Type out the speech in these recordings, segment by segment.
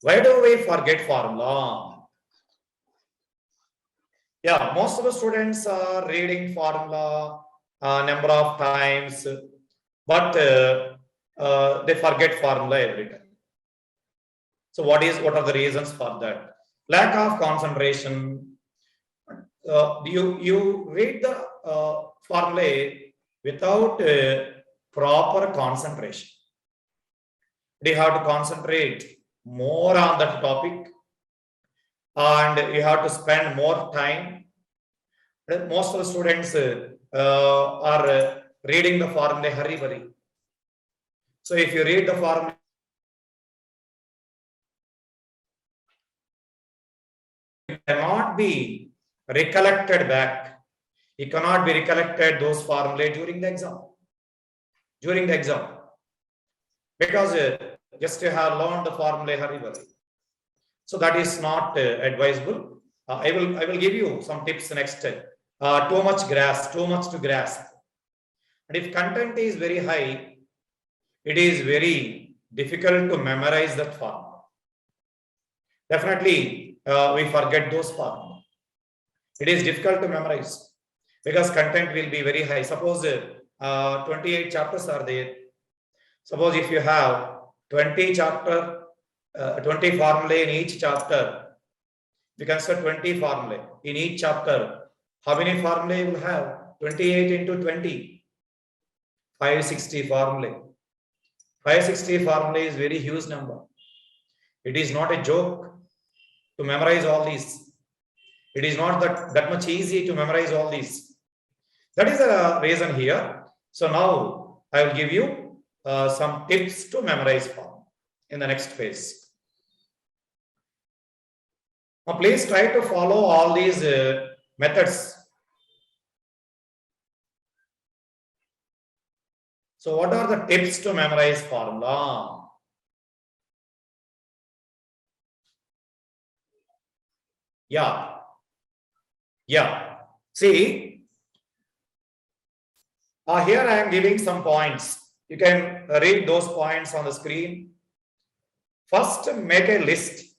Why do we forget formula? Yeah, most of the students are reading formula number of times, but they forget formula every time. So what are the reasons for that? Lack of concentration. You read the formulae without proper concentration. You have to concentrate more on that topic, and you have to spend more time. Most of the students are reading the formulae hurry. So if you read the formula, it cannot be recollected back. You cannot be recollected those formulae during the exam. Because just you have learned the formulae hurry. So that is not advisable. I will give you some tips next. Too much to grasp. And if content is very high, it is very difficult to memorize that formula. Definitely, we forget those formulas. It is difficult to memorize because content will be very high. Suppose 28 chapters are there. Suppose if you have 20 formulae in each chapter, you consider 20 formulae in each chapter. How many formulae you will have? 28 into 20, 560 formulae. 560 formulae is very huge number. It is not a joke to memorize all these. It is not that much easy to memorize all these. That is the reason here. So now I will give you some tips to memorize formula in the next phase. Now please try to follow all these methods. So what are the tips to memorize formula? Yeah. See, here I am giving some points. You can read those points on the screen. First, make a list.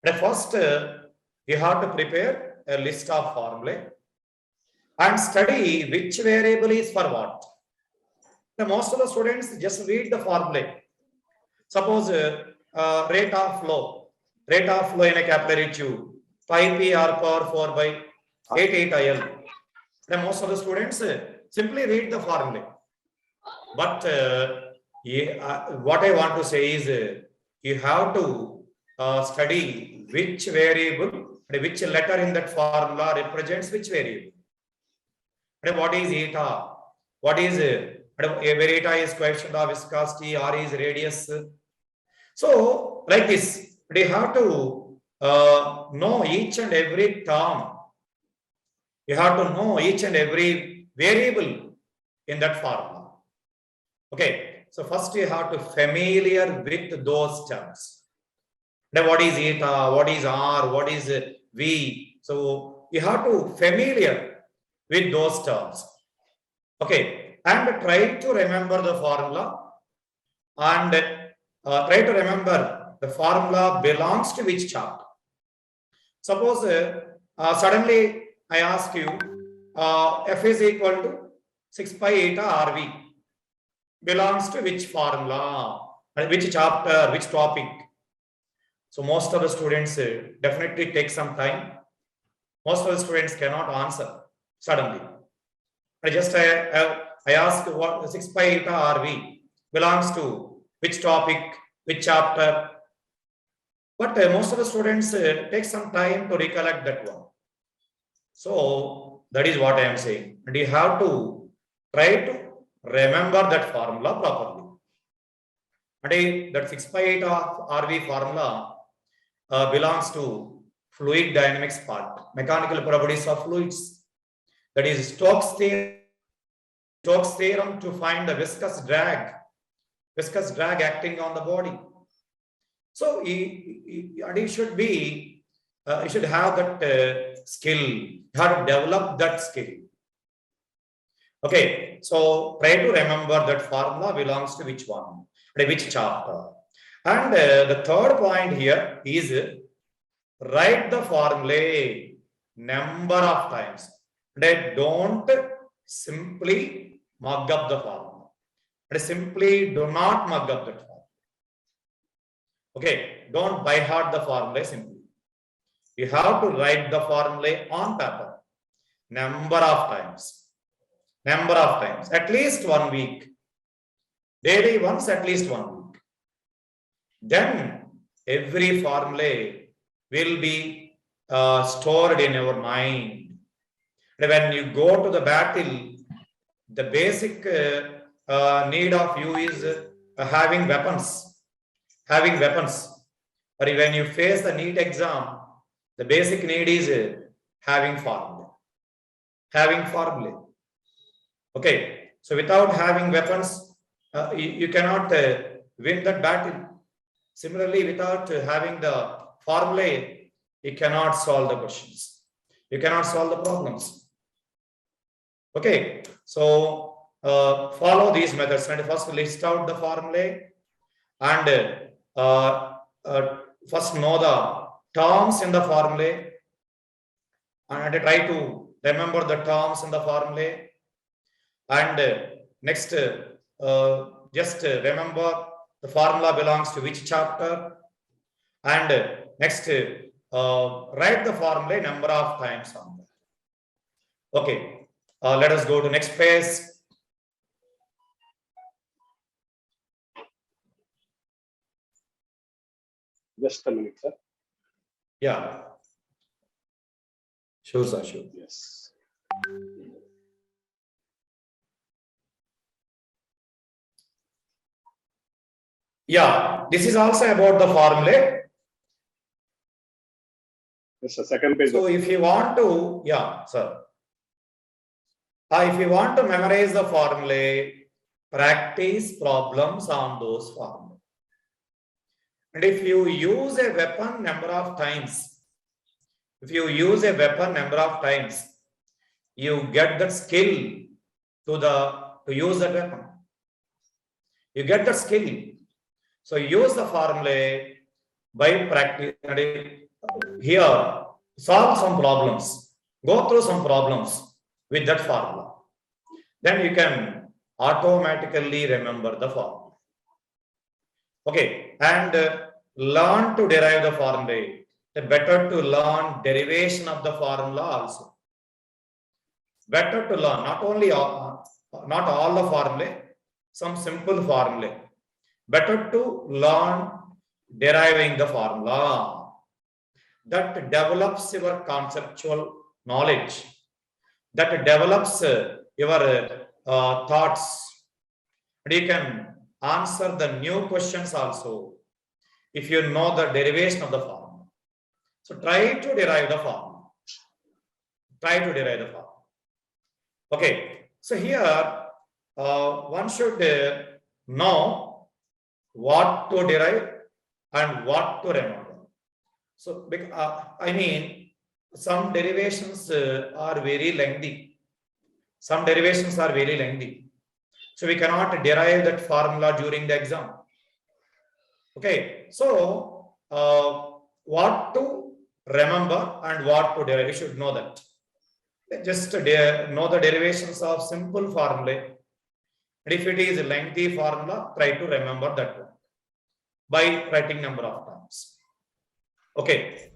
First, you have to prepare a list of formulae and study which variable is for what. Most of the students just read the formulae. Suppose rate of flow in a capillary tube, 5p r power 4 by 88 IL. Most of the students simply read the formulae. But what I want to say is you have to study which variable, which letter in that formula represents which variable. What is eta? What is where eta is coefficient of viscosity, r is radius. So like this, they have to know each and every term. You have to know each and every variable in that formula. Okay, so first you have to familiar with those terms. Now what is eta, what is r, what is v? So you have to familiar with those terms. Okay, and try to remember the formula and try to remember the formula belongs to which chapter. Suppose suddenly I ask you F is equal to 6 pi eta RV belongs to which formula, which chapter, which topic. So most of the students definitely take some time. Most of the students cannot answer suddenly. I ask what 6 pi eta RV belongs to which topic, which chapter. But most of the students take some time to recollect that one. So that is what I am saying. And you have to try to remember that formula properly. And that 6 pi eta RV formula belongs to fluid dynamics part, mechanical properties of fluids. That is Stokes theorem to find the viscous drag acting on the body. So you should be, you should have that skill. You have to develop that skill. Okay, so try to remember that formula belongs to which one, which chapter. And the third point here is write the formulae number of times. Don't simply mug up the formula. Simply do not mug up that formula. Okay, don't by heart the formula simply. You have to write the formulae on paper number of times. Number of times, at least 1 week. Daily once, at least 1 week. Then every formulae will be stored in your mind. And when you go to the battle, the basic need of you is having weapons. Having weapons. But when you face the NEET exam, the basic need is having formulae. Having formulae. Okay. So without having weapons, you cannot win that battle. Similarly, without having the formulae, you cannot solve the questions. You cannot solve the problems. Okay, so follow these methods. And first list out the formulae and first know the terms in the formulae and try to remember the terms in the formulae. And next, just remember the formula belongs to which chapter. And next, write the formula number of times on that. Okay, let us go to next page. Just a minute, sir. Yeah. Sure, sir. Sure. Yes. Yeah, this is also about the formulae. Yes, sir. Second page. So if you want to, yeah, sir. If you want to memorize the formulae, practice problems on those formulae. And if you use a weapon number of times, you get that skill to use that weapon. You get that skill. So use the formulae by practice. Here, solve some problems. Go through some problems with that formula. Then you can automatically remember the formula. Okay, and learn to derive the formula. Better to learn derivation of the formula also. Better to learn not all the formulae, some simple formulae. Better to learn deriving the formula. That develops your conceptual knowledge. That develops your thoughts. And you can answer the new questions also if you know the derivation of the formula. So try to derive the formula. Okay. So here one should know what to derive and what to remember. So I mean, some derivations are very lengthy. So we cannot derive that formula during the exam. Okay. So what to remember and what to derive, you should know that. Just know the derivations of simple formulae. And if it is a lengthy formula, try to remember that one by writing number of times. Okay.